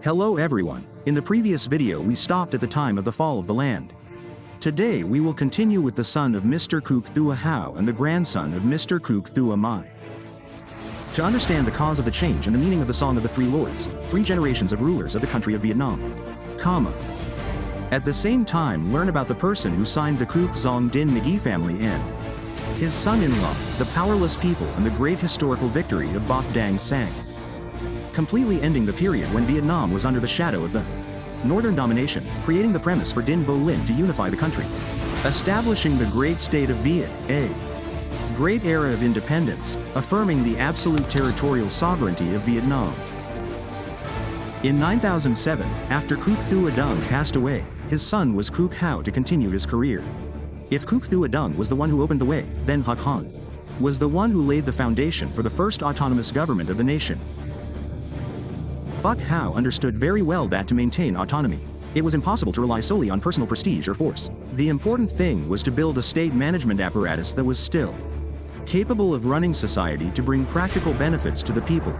Hello everyone, in the previous video we stopped at the time of the fall of the land. Today we will continue with the son of Mr. Khuc Thua Hao and the grandson of Mr. Khuc Thua My. To understand the cause of the change and the meaning of the Song of the Three Lords, 3 generations of rulers of the country of Vietnam, at the same time learn about the person who signed the Duong Dinh Nghe family and his son-in-law, the powerless people and the great historical victory of Bach Dang sang, completely ending the period when Vietnam was under the shadow of the Northern domination, creating the premise for Dinh Bo Linh to unify the country, establishing the great state of Viet, a great era of independence, affirming the absolute territorial sovereignty of Vietnam. In 9007, after Khuc Thua Dung passed away, his son was Khuc Hao to continue his career. If Khuc Thua Dung was the one who opened the way, then Khuc Hao was the one who laid the foundation for the first autonomous government of the nation. Khuc Hao understood very well that to maintain autonomy, it was impossible to rely solely on personal prestige or force. The important thing was to build a state management apparatus that was still capable of running society to bring practical benefits to the people.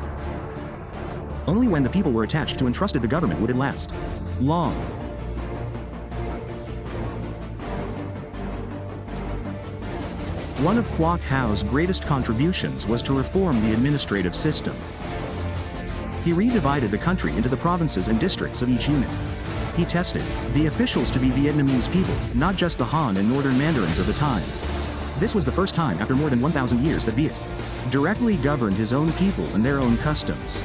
Only when the people were attached to and trusted the government would it last long. One of Khuc Hao's greatest contributions was to reform the administrative system. He redivided the country into the provinces and districts of each unit. He tested the officials to be Vietnamese people, not just the Han and Northern Mandarins of the time. This was the first time after more than 1,000 years that Viet directly governed his own people and their own customs.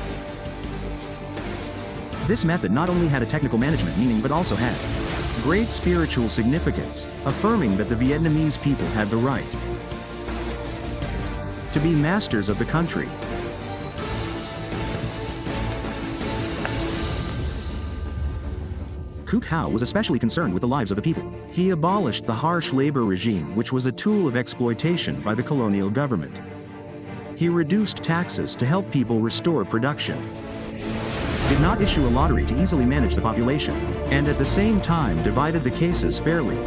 This method not only had a technical management meaning but also had great spiritual significance, affirming that the Vietnamese people had the right to be masters of the country. Khuc Hao was especially concerned with the lives of the people. He abolished the harsh labor regime, which was a tool of exploitation by the colonial government. He reduced taxes to help people restore production, did not issue a lottery to easily manage the population, and at the same time divided the cases fairly.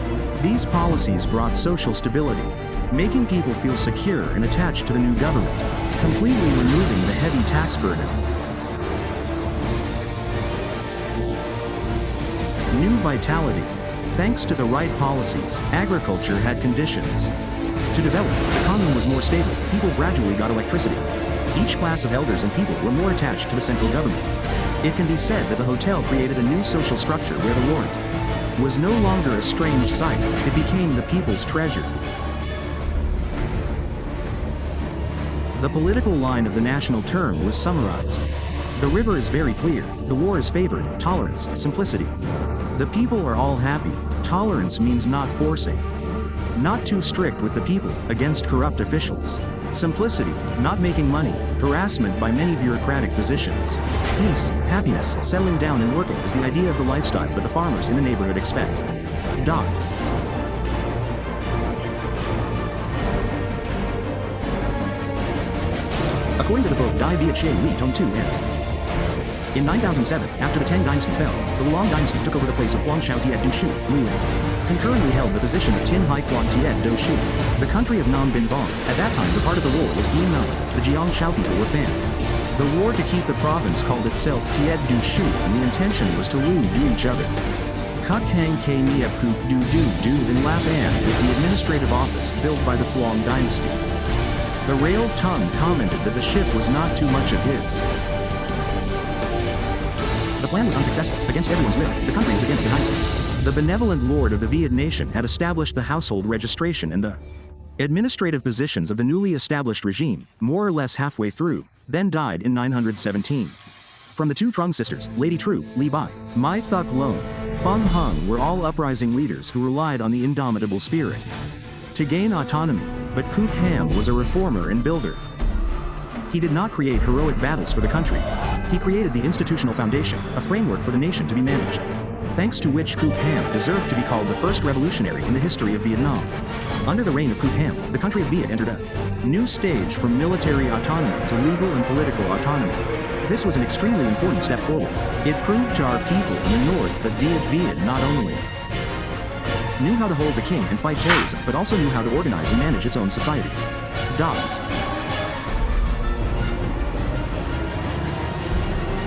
These policies brought social stability, making people feel secure and attached to the new government, completely removing the heavy tax burden. New vitality. Thanks to the right policies, agriculture had conditions to develop. The economy was more stable. People gradually got electricity. Each class of elders and people were more attached to the central government. It can be said that the hotel created a new social structure where the warrant was no longer a strange sight. It became the people's treasure. The political line of the national term was summarized. The river is very clear. The war is favored. Tolerance, simplicity. The people are all happy. Tolerance means not forcing, not too strict with the people, against corrupt officials. Simplicity, not making money, harassment by many bureaucratic positions. Peace, happiness, settling down and working is the idea of the lifestyle that the farmers in the neighborhood expect. According to the book Dai Viet Tome 2 and in 9007, after the Tang dynasty fell, the Duong Dynasty took over the place of Huang Chao Tiet Du Shu, Lu, concurrently held the position of Tin Hai Quang Tiet Do Shu. The country of Nam Bin Vong, at that time the part of the war was Dien Nam, the Jiang Chao people were Fan. The war to keep the province called itself Tiet Du Shu, and the intention was to Lu do each other. Khuc Hang K Niep Khuc Du Du Du in Lap An was the administrative office built by the Duong Dynasty. The Rail Tung commented that the ship was not too much of his. The plan was unsuccessful. Against everyone's will, the country was against the dynasty. The benevolent lord of the Viet nation had established the household registration and the administrative positions of the newly established regime, more or less halfway through, then died in 917. From the 2 Trung sisters, Lady Tru, Li Bai, Mai Thuc Loan, Feng Hung were all uprising leaders who relied on the indomitable spirit to gain autonomy, but Khuc Hao was a reformer and builder. He did not create heroic battles for the country. He created the institutional foundation, a framework for the nation to be managed, thanks to which Khuc Hao deserved to be called the first revolutionary in the history of Vietnam. Under the reign of Khuc Hao, the country of Viet entered a new stage from military autonomy to legal and political autonomy. This was an extremely important step forward. It proved to our people in the north that Viet not only knew how to hold the king and fight terrorism, but also knew how to organize and manage its own society.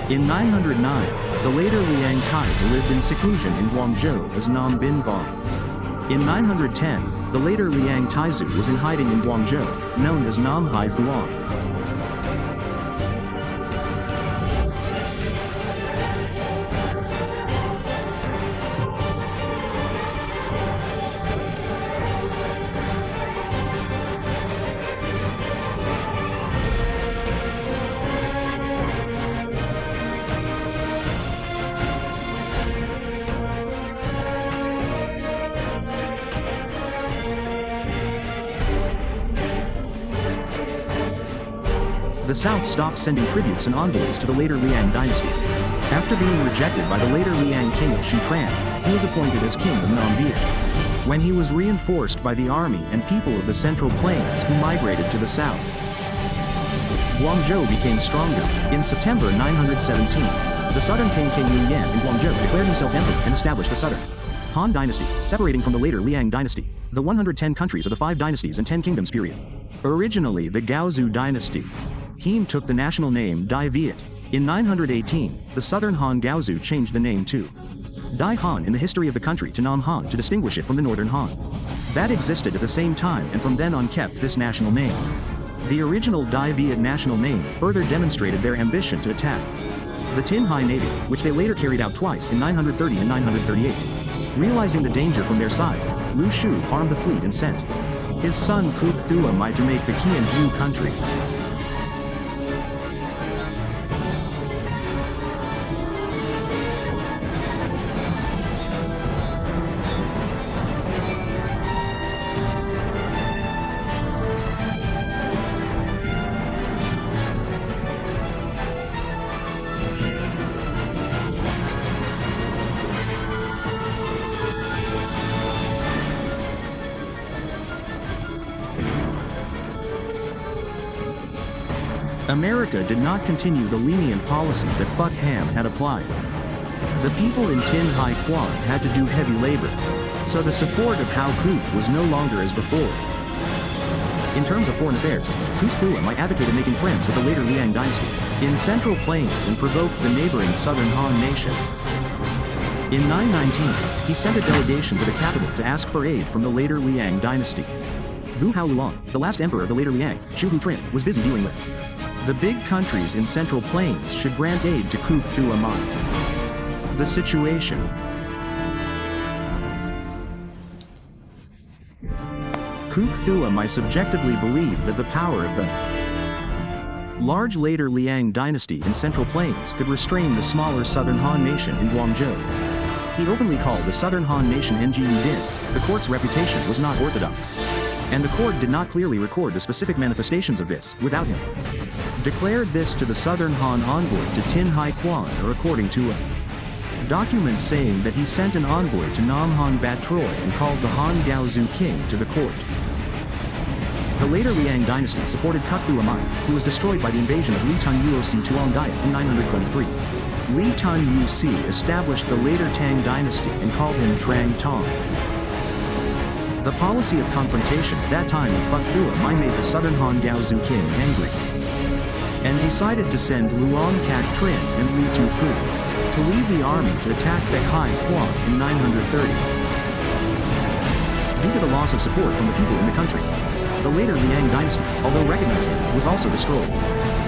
In 909, the later Liang Tai lived in seclusion in Guangzhou as Nam Bin Vong. In 910, the later Liang Taizu was in hiding in Guangzhou, known as Nam Hai Fuang. The South stopped sending tributes and envoys to the later Liang dynasty. After being rejected by the later Liang king of Shutran, he was appointed as king of Nam Viet. When he was reinforced by the army and people of the Central Plains who migrated to the south, Guangzhou became stronger. In September 917, the southern king King Yu Yan in Guangzhou declared himself emperor and established the southern Han dynasty, separating from the later Liang dynasty, the 110 countries of the 5 dynasties and 10 kingdoms period. Originally the Gaozu dynasty, he took the national name Dai Viet. In 918, the southern Han Gaozu changed the name to Dai Han in the history of the country to Nam Han to distinguish it from the northern Han. That existed at the same time and from then on kept this national name. The original Dai Viet national name further demonstrated their ambition to attack the Tin Hai Navy, which they later carried out twice in 930 and 938. Realizing the danger from their side, Lu Shu armed the fleet and sent his son Khuc Thua My to make the Qianju country. America did not continue the lenient policy that Khuc Ham had applied. The people in Tin Hai Quan had to do heavy labor, so the support of Hao Khuc was no longer as before. In terms of foreign affairs, Khuc Thua My advocated making friends with the later Liang dynasty in Central Plains and provoked the neighboring southern Han nation. In 919, he sent a delegation to the capital to ask for aid from the later Liang dynasty. Vu Hao Luong, the last emperor of the later Liang, Shu Hu Trin, was busy dealing with the big countries in Central Plains should grant aid to Khuc Thua My. The situation. Khuc Thua My subjectively believed that the power of the large later Liang dynasty in Central Plains could restrain the smaller southern Han nation in Guangzhou. He openly called the southern Han nation Ngo Din. The court's reputation was not orthodox, and the court did not clearly record the specific manifestations of this without him. Declared this to the southern Han envoy to Tin Hai Quan, or according to a document saying that he sent an envoy to Nam Han Bat Troy and called the Han Gaozu king to the court. The later Liang dynasty supported Khuc Thua My, who was destroyed by the invasion of Li Tun Yuosi Tuong Diet in 923. Li Tun Yuosi established the later Tang dynasty and called him Trang Tong. The policy of confrontation at that time of Khuc Thua My made the southern Han Gaozu king angry, and decided to send Luong Kak Trin and Li Tu Fu to lead the army to attack Beihai Quan in 930. Due to the loss of support from the people in the country, the later Liang dynasty, although recognized, was also destroyed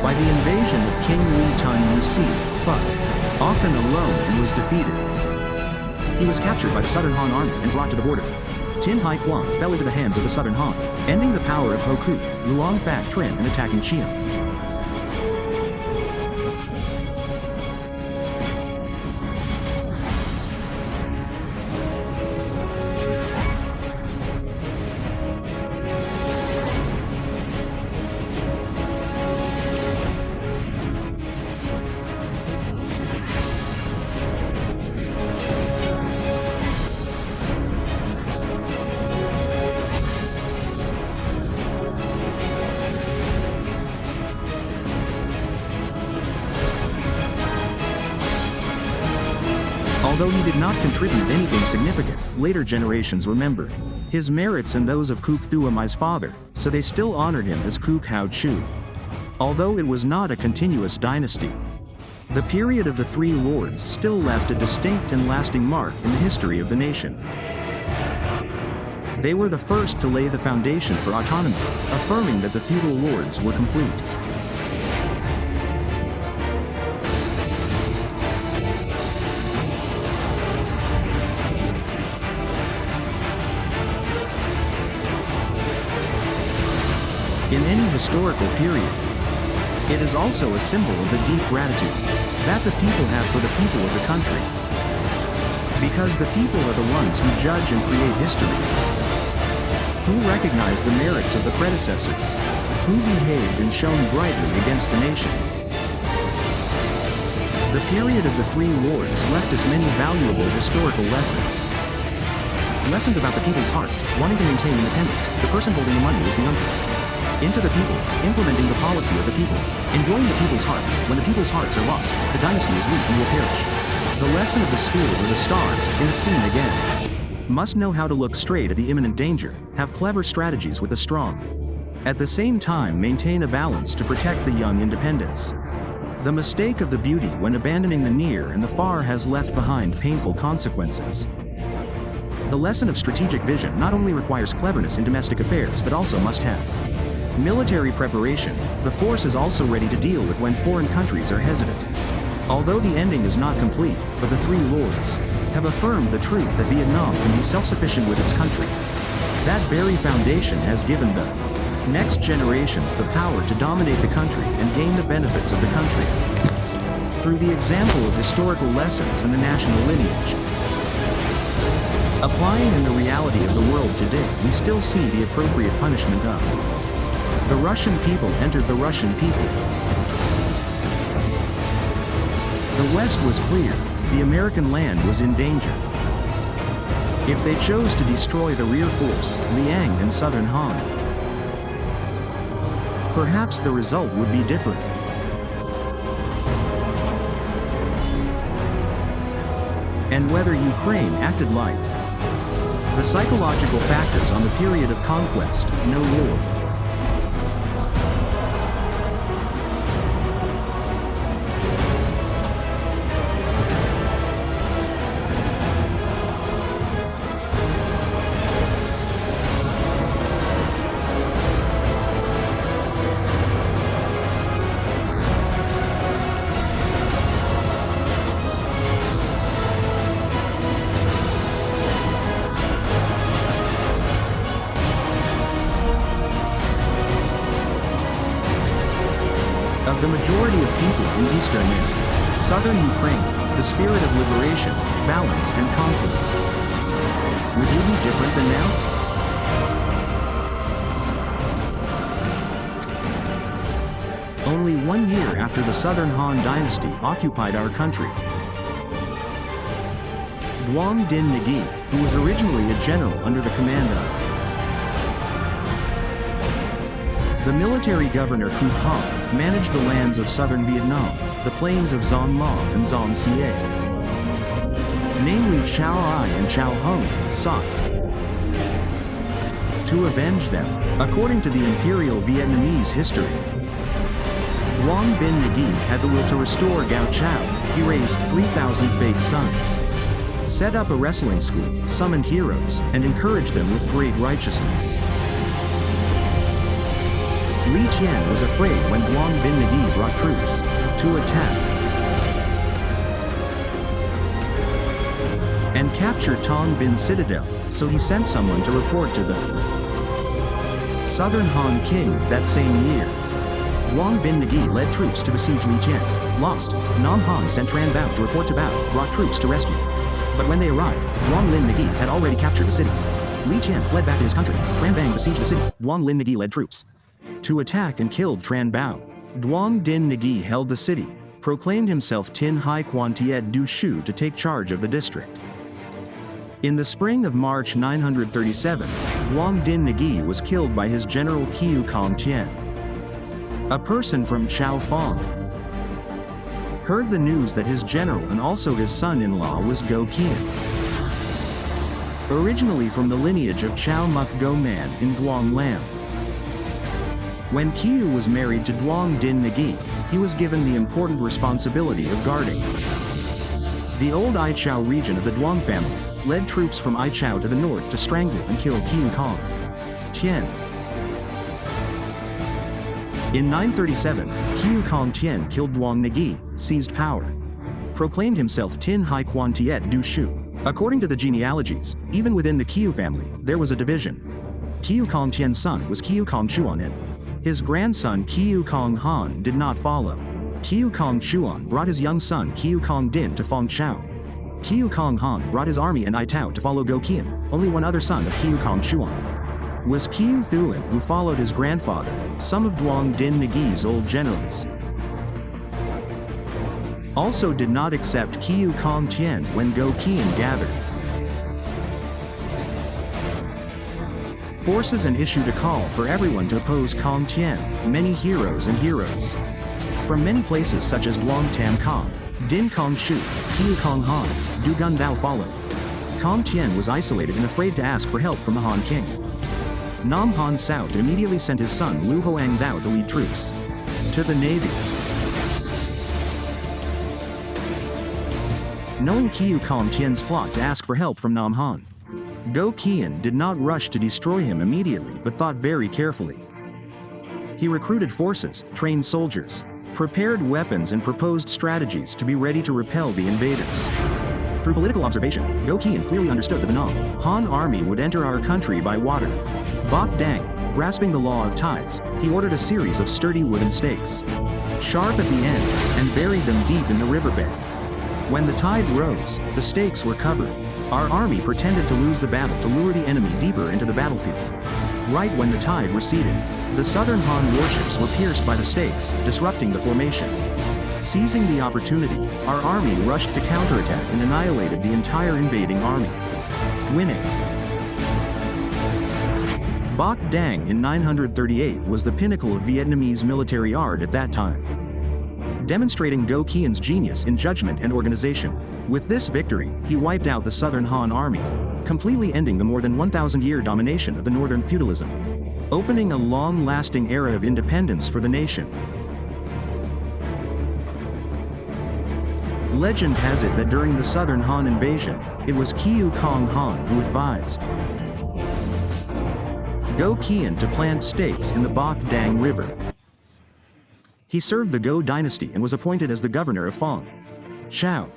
by the invasion of King Li Tun Yusi, Khuc, often alone, and was defeated. He was captured by the southern Han army and brought to the border. Tin Hai Quan fell into the hands of the southern Han, ending the power of Ho Khuc, Luong Fak Trin, and attacking Qian. Although he did not contribute anything significant, later generations remembered his merits and those of Khuc Thua My's father, so they still honored him as Khuc Hao Chu. Although it was not a continuous dynasty, The period of the three lords still left a distinct and lasting mark in the history of the nation. They were the first to lay the foundation for autonomy, affirming that the feudal lords were complete. In any historical period, it is also a symbol of the deep gratitude that the people have for the people of the country. Because the people are the ones who judge and create history, who recognize the merits of the predecessors, who behaved and shone brightly against the nation. The period of the three lords left us many valuable historical lessons. Lessons about the people's hearts, wanting to maintain independence. The person holding the money is the uncle. Into the people, implementing the policy of the people, enjoying the people's hearts. When the people's hearts are lost, the dynasty is weak and will perish. The lesson of the school where the stars, in a scene again, must know how to look straight at the imminent danger, have clever strategies with the strong. At the same time maintain a balance to protect the young independence. The mistake of the beauty when abandoning the near and the far has left behind painful consequences. The lesson of strategic vision not only requires cleverness in domestic affairs but also must have military preparation. The force is also ready to deal with when foreign countries are hesitant. Although the ending is not complete, but the three lords have affirmed the truth that Vietnam can be self-sufficient with its country. That very foundation has given the next generations the power to dominate the country and gain the benefits of the country through the example of historical lessons and the national lineage. Applying in the reality of the world today, we still see the appropriate punishment of the Russian people entered the Russian people. The West was clear, the American land was in danger. If they chose to destroy the rear force, Liang and Southern Han, perhaps the result would be different. And whether Ukraine acted like the psychological factors on the period of conquest, no war. Of the majority of people in Eastern and Southern Ukraine, the spirit of liberation, balance, and conflict. Would you be different than now? Only 1 year after the Southern Han Dynasty occupied our country, Duong Dinh Nghe, who was originally a general under the command of the military governor Khuc Hao, managed the lands of southern Vietnam, the plains of Xuan Long and Xuan Sie. Namely Chao Ai and Chao Hung, sought to avenge them. According to the imperial Vietnamese history, Duong Dinh Nghe had the will to restore Gao Chao. He raised 3,000 fake sons, set up a wrestling school, summoned heroes, and encouraged them with great righteousness. Li Qian was afraid when Duong Dinh Nghe brought troops to attack and capture Ton Bin Citadel, so he sent someone to report to the Southern Han King that same year. Duong Dinh Nghe led troops to besiege Li Qian. Lost, Nam Han sent Tran Bao to report to Bao, brought troops to rescue. But when they arrived, Duong Dinh Nghe had already captured the city. Li Qian fled back to his country. Tran Bang besieged the city. Duong Dinh Nghe led troops to attack and killed Tran Bao. Duong Dinh Nghe held the city, proclaimed himself Tin Hai Quan Tiet Du Shu to take charge of the district. In the spring of March 937, Duong Dinh Nghe was killed by his general Kiu Kong Tien. A person from Chao Fong heard the news that his general and also his son-in-law was Ngo Quyen, originally from the lineage of Chao Muk Go Man in Duong Lam. When Kiu was married to Duong Dinh Nghe, he was given the important responsibility of guarding the old Aichao region of the Duong family, led troops from Aichao to the north to strangle and kill Khuc Tien. In 937, Khuc Tien killed Duong Nghe, seized power, proclaimed himself Tin Hai Quan Tiet Du Shu. According to the genealogies, even within the Khuc family, there was a division. Khuc Tien's son was Khuc Chuan. His grandson Khuc Han did not follow. Khuc Chuan brought his young son Khuc Din to Fong Chao. Khuc Han brought his army and Itao to follow Ngo Quyen. Only one other son of Khuc Chuan was Khuc Thuan, who followed his grandfather, some of Duong Dinh Nghe's old generals. Also did not accept Khuc Tien when Ngo Quyen gathered forces and issued a call for everyone to oppose Khuc Tien, many heroes and heroes from many places such as Duong Tam Ka, Din Kong Shu, Khuc Han, Du Gun Thou followed. Khuc Tien was isolated and afraid to ask for help from the Han king. Nam Han Sao immediately sent his son Lu Hoang Thou to lead troops to the navy. Knowing Khuc Tien's plot to ask for help from Nam Han, Ngo Quyen did not rush to destroy him immediately but thought very carefully. He recruited forces, trained soldiers, prepared weapons and proposed strategies to be ready to repel the invaders. Through political observation, Ngo Quyen clearly understood that the Nam Han army would enter our country by water. Bach Dang, grasping the law of tides, he ordered a series of sturdy wooden stakes, sharp at the ends, and buried them deep in the riverbed. When the tide rose, the stakes were covered. Our army pretended to lose the battle to lure the enemy deeper into the battlefield. Right when the tide receded, the southern Han warships were pierced by the stakes, disrupting the formation. Seizing the opportunity, our army rushed to counterattack and annihilated the entire invading army, winning. Bach Dang in 938 was the pinnacle of Vietnamese military art at that time, demonstrating Ngo Quyen's genius in judgment and organization. With this victory, he wiped out the southern Han army, completely ending the more than 1,000-year domination of the northern feudalism, opening a long-lasting era of independence for the nation. Legend has it that during the southern Han invasion, it was Khuc Han who advised Ngo Quyen to plant stakes in the Bach Dang River. He served the Ngo Dynasty and was appointed as the governor of Fong Chao.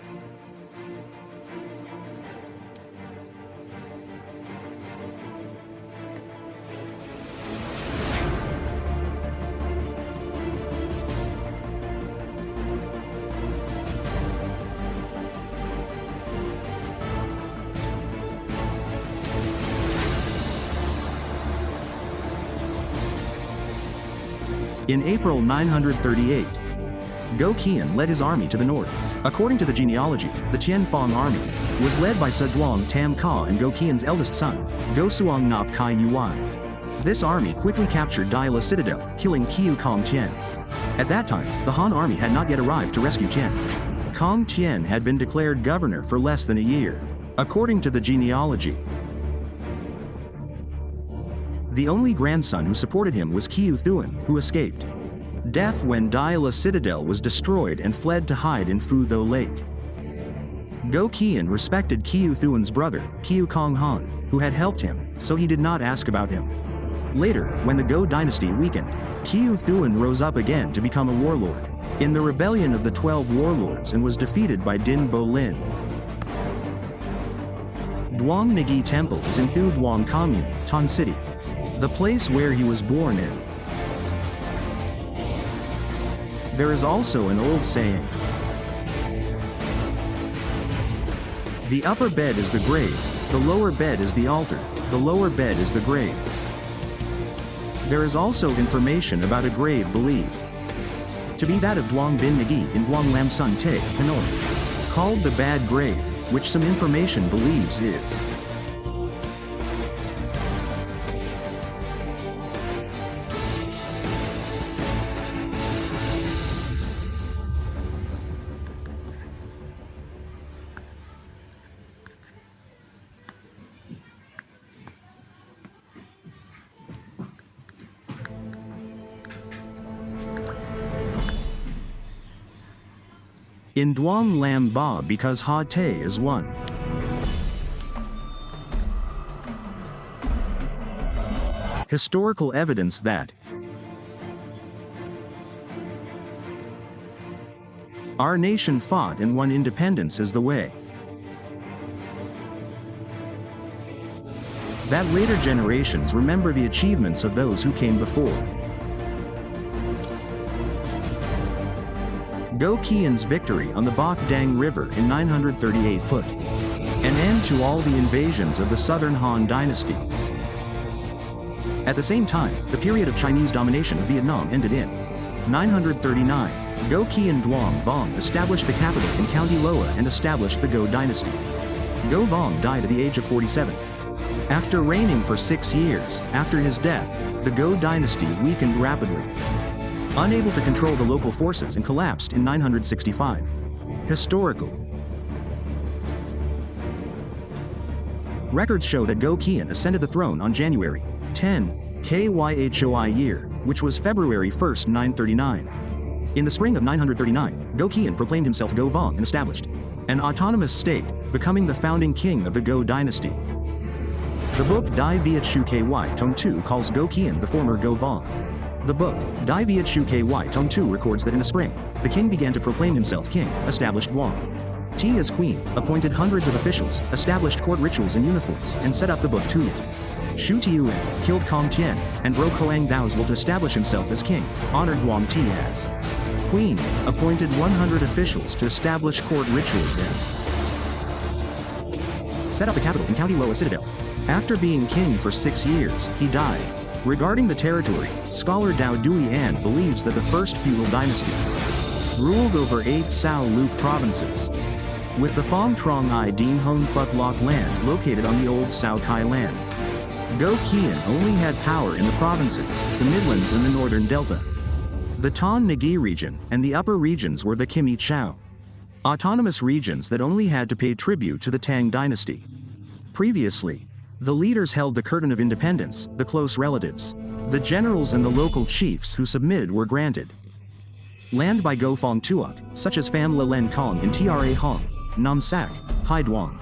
In April 938, Ngo Quyen led his army to the north. According to the genealogy, the Tien Phong army was led by Sa Duong Tam Ka and Ngo Quyen's eldest son, Ngo Suong Nop Kai Ui. This army quickly captured Dai La Citadel, killing Khuc Tien. At that time, the Han army had not yet arrived to rescue Tien. Khuc Tien had been declared governor for less than a year. According to the genealogy, the only grandson who supported him was Khuc Thuan, who escaped death when Dai La Citadel was destroyed and fled to hide in Phu Tho Lake. Ngo Quyen respected Khuc Thuan's brother, Khuc Han, who had helped him, so he did not ask about him. Later, when the Ngo dynasty weakened, Khuc Thuan rose up again to become a warlord in the rebellion of the 12 warlords and was defeated by Din Bo Lin. Duong Nghe Temple is in Thu Duong Commune, Tan City, the place where he was born in. There is also an old saying: the upper bed is the grave, the lower bed is the altar, the lower bed is the grave. There is also information about a grave believed to be that of Duong Dinh Nghe in Duong Lam Sun Tay, Hanoi, called the Bad Grave, which some information believes is in Duong Lam Ba because Ha Te is one. Historical evidence that our nation fought and won independence is the way. That later generations remember the achievements of those who came before. Ngo Quyen's victory on the Bach Dang River in 938 put an end to all the invasions of the southern Han dynasty. At the same time, the period of Chinese domination of Vietnam ended in 939. Ngo Quyen Duong Vong established the capital in County Loa and established the Ngo Dynasty. Ngo Vong died at the age of 47. After reigning for 6 years, after his death, the Ngo Dynasty weakened rapidly, unable to control the local forces, and collapsed in 965. Historical records show that Ngo Quyen ascended the throne on January 10, Khuc year, which was February 1, 939. In the spring of 939, Ngo Quyen proclaimed himself Ngo Vong and established an autonomous state, becoming the founding king of the Ngo Dynasty. The book Dai Viet Tong Tu calls Ngo Quyen the former Ngo Vong. The book Dai Viet Tong Tu records that in the spring, the king began to proclaim himself king, established Duong T as queen, appointed hundreds of officials, established court rituals and uniforms, and set up the book Tuyet. Shu Tiuan killed Kong Tien, and broke Hoang Dao's will to establish himself as king, honored Duong T as queen, appointed 100 officials to establish court rituals and set up the capital in County Loa Citadel. After being king for 6 years, he died. Regarding the territory, scholar Dao Dui An believes that the first feudal dynasties ruled over 8 Sao Luke provinces, with the Phong Trong I Dien Hon Phuc Loc land located on the old Sao Kai land. Ngo Quyen only had power in the provinces, the Midlands and the Northern Delta. The Tan Nagi region and the upper regions were the Kimi Chao, autonomous regions that only had to pay tribute to the Tang dynasty. Previously, the leaders held the curtain of independence, the close relatives, the generals and the local chiefs who submitted were granted land by Ngo Phong Tuoc, such as Pham Le Len Kong in Tra Hong, Nam Sac, Hai Duong,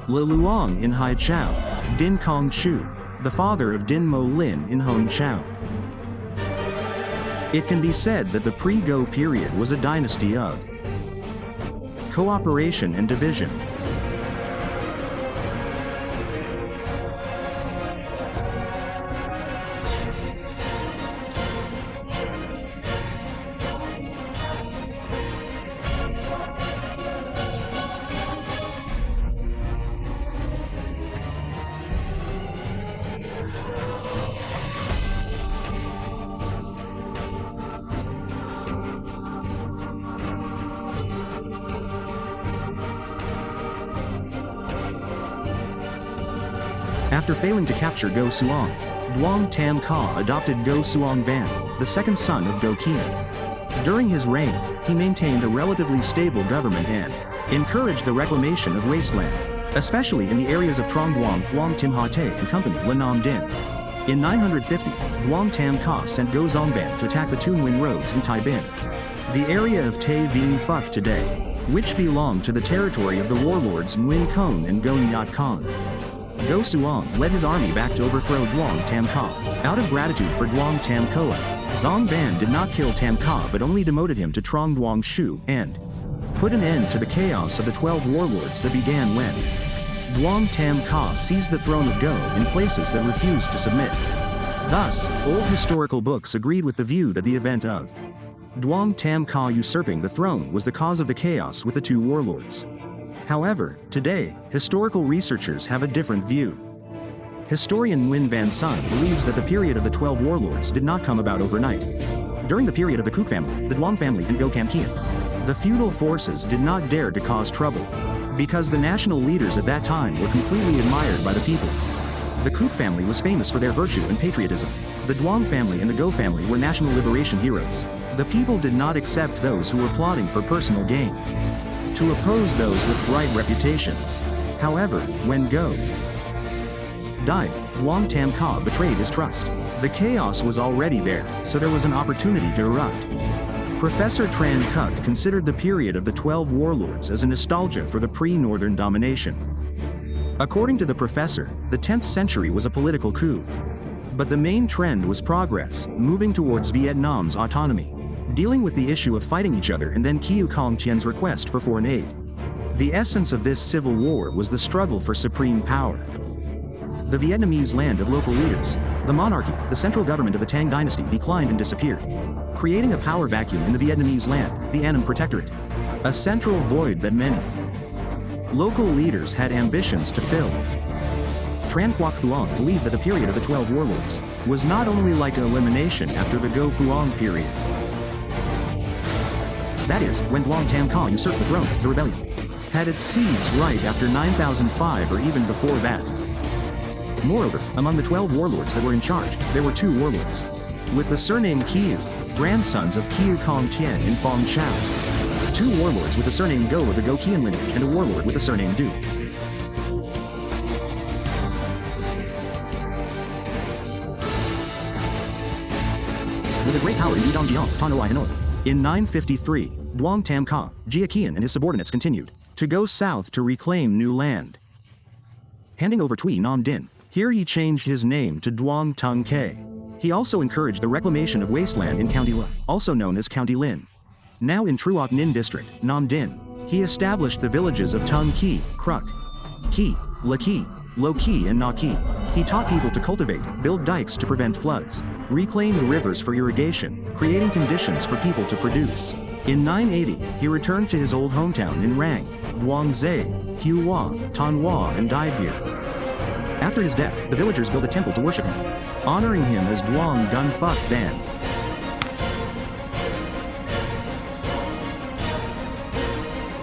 Le Luong in Hai Chao, Din Kong Chu, the father of Din Mo Lin in Hong Chao. It can be said that the pre-Ngo period was a dynasty of cooperation and division. After failing to capture Ngo Suong, Duong Tam Ka adopted Ngo Suong Van, the second son of Ngo Quyen. During his reign, he maintained a relatively stable government and encouraged the reclamation of wasteland, especially in the areas of Trong Duong Phuong Tim Ha Te and Company La Nam Din. In 950, Duong Tam Ka sent Ngo Zong Ban to attack the Tu Nguyen roads in Tai Bin, the area of Tay Vien Phuc today, which belonged to the territory of the warlords Nguyen Khon and Ngo Nyat Khon. Ngo Suong led his army back to overthrow Duong Tam Ka. Out of gratitude for Duong Tam Koa, Zong Ban did not kill Tam Ka but only demoted him to Trong Duong Shu and put an end to the chaos of the 12 warlords that began when Duong Tam Ka seized the throne of Ngo in places that refused to submit. Thus, old historical books agreed with the view that the event of Duong Tam Ka usurping the throne was the cause of the chaos with the two warlords. However, today, historical researchers have a different view. Historian Nguyen Van Son believes that the period of the 12 warlords did not come about overnight. During the period of the Khuc family, the Duong family and Ngo Kam Kien, the feudal forces did not dare to cause trouble, because the national leaders at that time were completely admired by the people. The Khuc family was famous for their virtue and patriotism. The Duong family and the Ngo family were national liberation heroes. The people did not accept those who were plotting for personal gain, to oppose those with bright reputations. However, when Ngo died, Duong Tam Ka betrayed his trust. The chaos was already there, so there was an opportunity to erupt. Professor Tran Khuc considered the period of the 12 warlords as a nostalgia for the pre-Northern domination. According to the professor, the 10th century was a political coup. But the main trend was progress, moving towards Vietnam's autonomy, dealing with the issue of fighting each other and then Khuc Thien's request for foreign aid. The essence of this civil war was the struggle for supreme power. The Vietnamese land of local leaders, the monarchy, the central government of the Tang dynasty declined and disappeared, creating a power vacuum in the Vietnamese land, the Annam Protectorate, a central void that many local leaders had ambitions to fill. Tran Quoc Thuong believed that the period of the 12 warlords was not only like an elimination after the Ngo Quyen period. That is, when Duong Tam Ca usurped the throne, the rebellion had its seeds right after 9005 or even before that. Moreover, among the 12 warlords that were in charge, there were 2 warlords with the surname Khuc, grandsons of Khuc Thien and Phong Chau. 2 warlords with the surname Ngo of the Ngo Quyen lineage and a warlord with the surname Du. Was a great power in Yidong Jiang, Tonawai Hanoi. In 953, Duong Tam Ca, Jia Qian and his subordinates continued to go south to reclaim new land. Handing over Tui Nam Dinh, here he changed his name to Duong Tung Ke. He also encouraged the reclamation of wasteland in County La, also known as County Lin. Now in Truoc Ninh district, Nam Dinh, he established the villages of Tung Ki, Kruc, Ki, La Ki, Lo Ki and Na Ki. He taught people to cultivate, build dikes to prevent floods, reclaimed rivers for irrigation, creating conditions for people to produce. In 980, he returned to his old hometown in Rang, Duong Zai, Hue Hua, Tan Hua and died here. After his death, the villagers built a temple to worship him, honoring him as Duong Dinh Phuc Dang.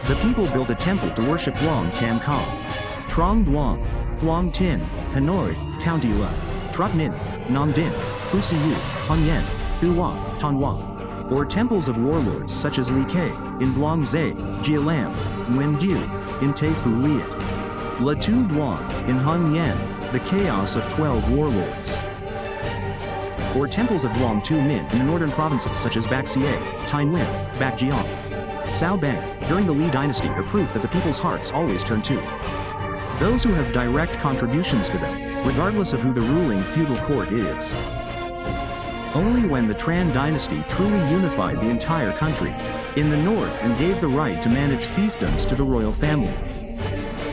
The people built a temple to worship Duong Tam Ca. Trong Duong, Thuong Tin, Hanoi, County La, Truc Ninh, Nam Dinh, Phu Siu, Hon Yen, Thu Hoa, Tan Hoa, or temples of warlords such as Li Ke, in Duong Zai, Jia Lam, Nguyen Du, in Tay Phu Liet. La Tu Duong, in Hon Yen, the chaos of 12 warlords. Or temples of Duong Tu Min in the northern provinces such as Bac Siay, Thanh Nguyen, Bac Giang, Sao Bang, during the Li dynasty are proof that the people's hearts always turn to those who have direct contributions to them, regardless of who the ruling feudal court is. Only when the Tran dynasty truly unified the entire country in the north and gave the right to manage fiefdoms to the royal family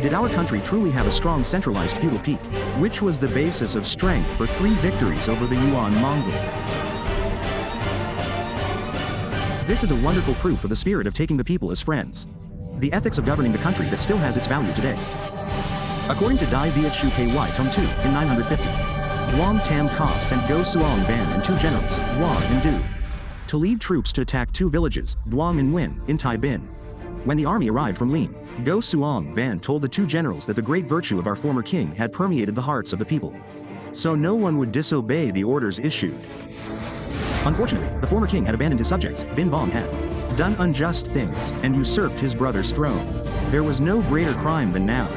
did our country truly have a strong centralized feudal peak, which was the basis of strength for 3 victories over the Yuan Mongol. This is a wonderful proof of the spirit of taking the people as friends, the ethics of governing the country that still has its value today. According to Dai Viet Shu Ky Tum Tu, in 950, Duong Tam Ca sent Ngo Suong Van and 2 generals, Duong and Du, to lead troops to attack 2 villages, Duong and Nguyen, in Tai Bin. When the army arrived from Lin, Ngo Suong Van told the 2 generals that the great virtue of our former king had permeated the hearts of the people, so no one would disobey the orders issued. Unfortunately, the former king had abandoned his subjects, Bin Vong had done unjust things, and usurped his brother's throne. There was no greater crime than now.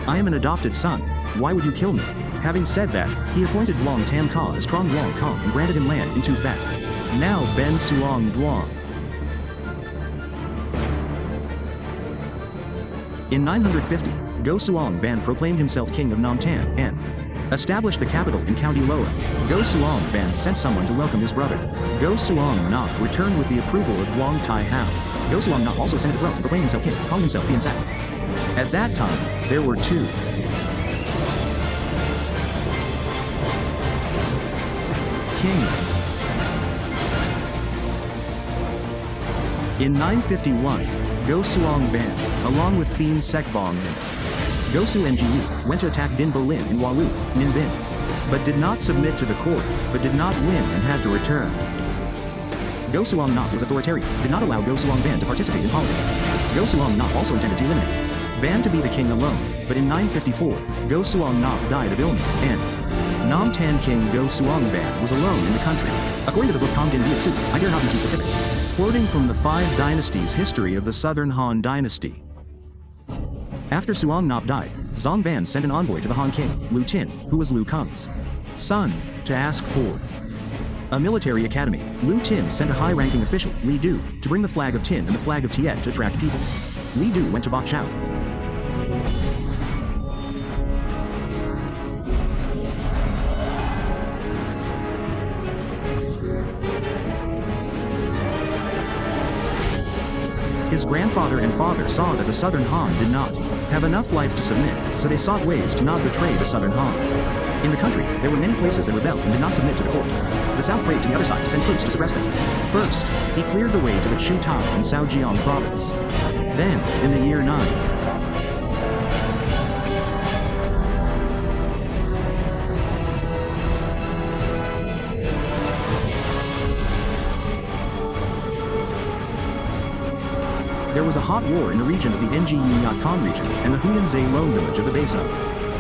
I am an adopted son, why would you kill me? Having said that, he appointed Duong Tam Ca as Trong Duong Kong and granted him land in Tu Vat, now Ben Suong Duong. In 950, Ngo Suong Van proclaimed himself king of Nam Tan and established the capital in County Loa. Ngo Suong Van sent someone to welcome his brother. Ngo Suong Nak returned with the approval of Duong Tai Hao. Ngo Suong Nak also ascended the throne and proclaimed himself king, calling himself Bien Sac. At that time, there were 2 kings. In 951, Ngo Suong Van, along with Bien Sec Bong and Ngo Su Ngu, went to attack Din Bo Lin in Walu, Ninh Binh, but did not submit to the court, but did not win and had to return. Ngo Suong Nop was authoritarian, did not allow Ngo Suong Ban to participate in politics. Ngo Suong Nop also intended to eliminate Ban to be the king alone, but in 954, Ngo Suong Nop died of illness and Nam Tan King Ngo Suong Ban was alone in the country. According to the book Khuc Dynasty, I dare not be too specific. Quoting from the 5 Dynasties history of the Southern Han Dynasty. After Suong Nop died, Zong Ban sent an envoy to the Han king, Lu Tin, who was Lu Kung's son, to ask for a military academy. Lu Tin sent a high-ranking official, Li Du, to bring the flag of Tin and the flag of Tiet to attract people. Li Du went to Bach Chao. His grandfather and father saw that the Southern Han did not have enough life to submit, so they sought ways to not betray the Southern Han. In the country, there were many places that rebelled and did not submit to the court. The South prayed to the other side to send troops to suppress them. First, he cleared the way to the Chu Tai and Shaojiang province. Then, in the year 9, there was a hot war in the region of the Ngo Quyen Kong region and the Huyan Lone village of the Besa.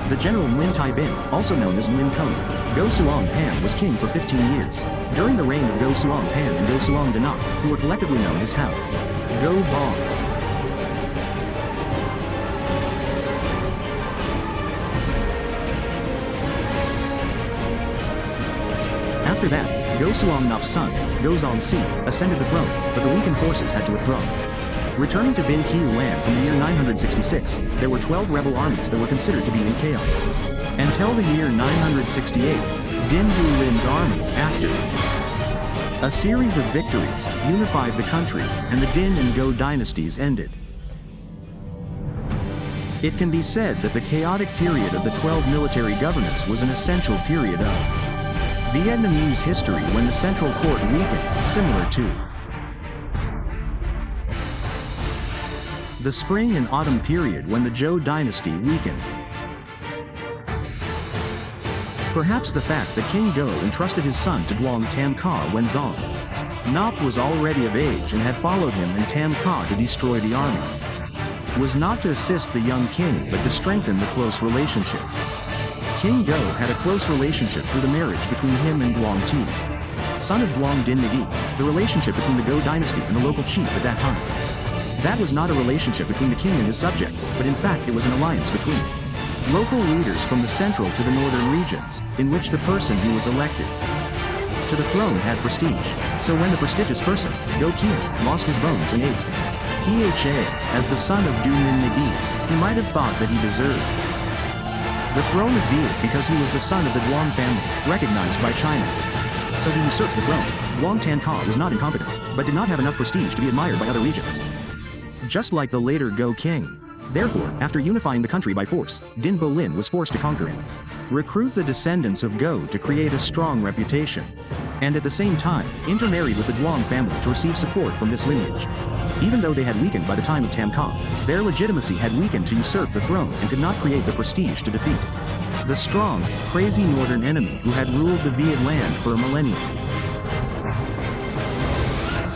The general Nguyen Tai Bin, also known as Nguyen Kong, Ngo Suong Pan was king for 15 years. During the reign of Ngo Suong Pan and Ngo Suong Danok, who were collectively known as Hao, Ngo Bong. After that, Ngo Suong Nop's son, Ngo Zong Si, ascended the throne, but the weakened forces had to withdraw. Returning to Bin Kiu land from the year 966, there were 12 rebel armies that were considered to be in chaos. Until the year 968, Din Du Lin's army, after a series of victories, unified the country, and the Din and Ngo dynasties ended. It can be said that the chaotic period of the 12 military governments was an essential period of Vietnamese history when the central court weakened, similar to the spring and autumn period when the Zhou dynasty weakened. Perhaps the fact that King Ngo entrusted his son to Duong Tam Ka when Zong Nop was already of age and had followed him and Tam Ka to destroy the army was not to assist the young king but to strengthen the close relationship. King Ngo had a close relationship through the marriage between him and Duong Ti, son of Duong Dinh Nghe, the relationship between the Ngo dynasty and the local chief at that time. That was not a relationship between the king and his subjects, but in fact it was an alliance between local leaders from the central to the northern regions, in which the person who was elected to the throne had prestige. So when the prestigious person, Ngo Quyen, lost his bones and ate Pha as the son of Duong Dinh Nghe, he might have thought that he deserved the throne of Viet because he was the son of the Duong family, recognized by China. So he usurped the throne. Duong Tan Ka was not incompetent, but did not have enough prestige to be admired by other regions, just like the later Ngo king. Therefore, after unifying the country by force, Din Bo Lin was forced to conquer him, recruit the descendants of Ngo to create a strong reputation, and at the same time, intermarried with the Duong family to receive support from this lineage. Even though they had weakened by the time of Tam Ka, their legitimacy had weakened to usurp the throne and could not create the prestige to defeat the strong, crazy northern enemy who had ruled the Viet land for a millennium.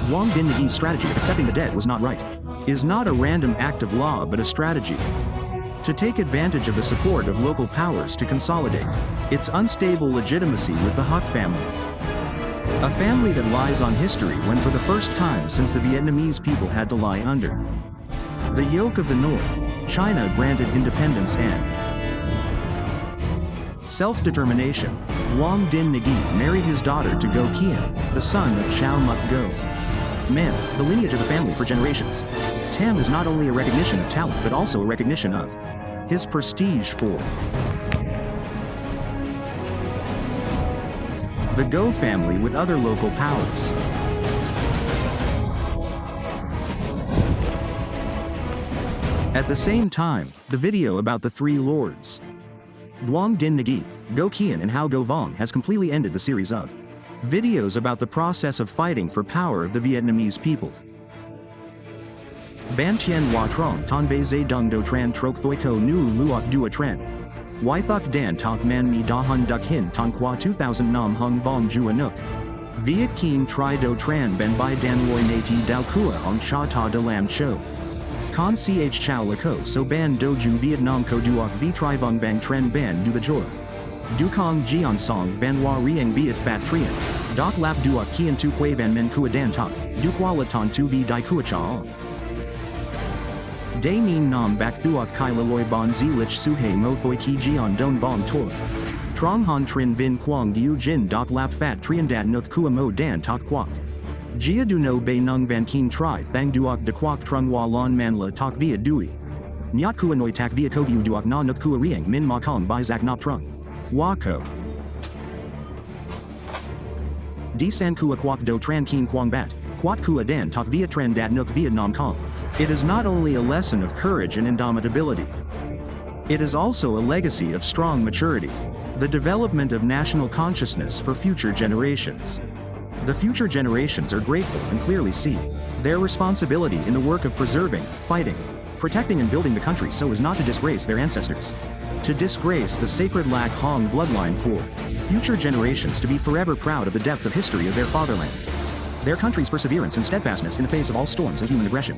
Duong Dinh Nghe's strategy of accepting the dead was not right. Is not a random act of law but a strategy to take advantage of the support of local powers to consolidate its unstable legitimacy with the Khuc family. A family that lies on history when for the first time since the Vietnamese people had to lie under the yoke of the North, China granted independence and self-determination. Duong Dinh Nghe married his daughter to Ngo Quyen, the son of Chao Muk Ngo. Man, the lineage of the family for generations. Tam is not only a recognition of talent but also a recognition of his prestige for the Ngo family with other local powers. At the same time, the video about the three lords, Duong Dinh Nghe, Ngo Quyen and Hao Ngo Vong has completely ended the series of videos about the process of fighting for power of the Vietnamese people. Ban Tien Hoa Trong Ton Ve Zay Dung Do Tran Troc Thoi Ko Nu Luoc Dua Tran. Wai Thuc Dan Tok Man Mi Da Hun Duc Hin Ton Qua 2000 Nam Hung Vong Jua Nook. Viet King Tri Do Tran Ben Bai Dan Loi Nati Dao Kua Ong Cha Ta De Lam Cho. Con Ch Chao Laco So Ban Doju Vietnam Ko Duok Vi Tri Vung Bang Tren Ban Du Bajor. Du Kong Jian Song Ban Hua Rieng Viet Fat Trian. Doc Lap Duok Kian Tu Quay Van Men Kua Dan Tok. Du Kuala Ton Tu Vi Dai Kua Cha Ong. Day Min Nam Bak Thuok Kai Loi Bon Zi Lich Suhe Mo Thoi Ki Jian Don Bong Tor. Trong Han Trin Vin Quang Diu Jin Doc Lap Fat Trian Dat Nuk Kua Mo Dan Tok Quoc. Jia Du No Bei Nung Van King Tri Thang Duok De Quoc Trung Hua Lon Man La Tok Via Dui. Nyat Kua Noi Tak Via Ko Viu Duok Na Nuk Kua Rieng Min Ma Kong Bai Zak Nop Trung. Wako. Di San Kua Quoc Do Tran King Quang Bat. Quat Kua Dan Tok Via Tren Dat Nuk Vietnam Kong. It is not only a lesson of courage and indomitability. It is also a legacy of strong maturity. The development of national consciousness for future generations. The future generations are grateful and clearly see their responsibility in the work of preserving, fighting, protecting and building the country so as not to disgrace their ancestors. To disgrace the sacred Lac Hong bloodline for future generations to be forever proud of the depth of history of their fatherland. Their country's perseverance and steadfastness in the face of all storms and human aggression.